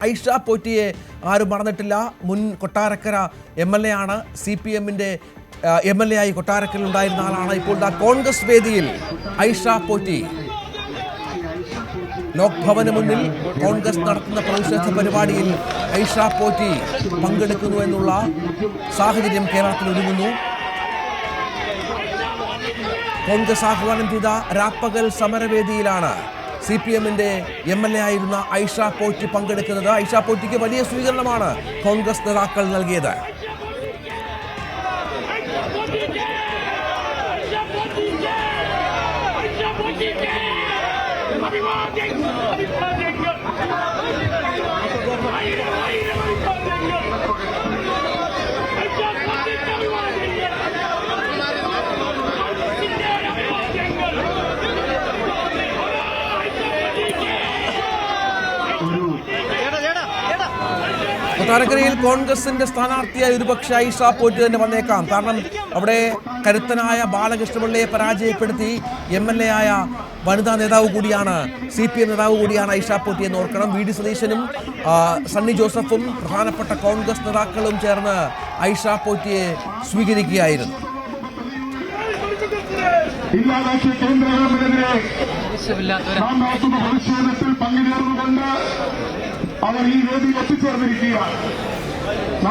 ഐഷ പോറ്റിയെ ആരും മറന്നിട്ടില്ല. മുൻ കൊട്ടാരക്കര MLA ആണ്. CPM-ന്റെ MLA ആയി കൊട്ടാരക്കരയിൽ ഉണ്ടായിരുന്ന ആളാണ്. ഇപ്പോൾ കോൺഗ്രസ് വേദിയിൽ ഐഷ പോറ്റി ലോക് ഭവന് മുന്നിൽ കോൺഗ്രസ് നടത്തുന്ന പ്രതിഷേധ പരിപാടിയിൽ ഐഷ പോറ്റി പങ്കെടുക്കുന്നു എന്നുള്ള സാഹചര്യം കേരളത്തിൽ ഒരുങ്ങുന്നു. കോൺഗ്രസ് ആഹ്വാനം ചെയ്ത രാപ്പകൽ സമരവേദിയിലാണ് CPM-ന്റെ MLA ആയിരുന്ന ഐഷ പോറ്റി പങ്കെടുക്കുന്നത്. ഐഷ പോറ്റിക്ക് വലിയ സ്വീകരണമാണ് കോൺഗ്രസ് നേതാക്കൾ നൽകിയത്. കൊട്ടാരക്കരയിൽ കോൺഗ്രസിന്റെ സ്ഥാനാർത്ഥിയായി ഒരുപക്ഷെ ഐഷ പോറ്റി തന്നെ വന്നേക്കാം. കാരണം അവിടെ കരുത്തനായ ബാലകൃഷ്ണപിള്ളയെ പരാജയപ്പെടുത്തി MLA ആയ വനിതാ നേതാവ് കൂടിയാണ്, CPM നേതാവ് കൂടിയാണ് ഐഷ പോറ്റി എന്ന് ഓർക്കണം. VD സതീശനും സണ്ണി ജോസഫും പ്രധാനപ്പെട്ട കോൺഗ്രസ് നേതാക്കളും ചേർന്ന് ഐഷ പോറ്റിയെ സ്വീകരിക്കുകയായിരുന്നു. അവർ ഈ വേദിയിൽ എത്തിച്ചേർന്നിരിക്കുകയാണ്.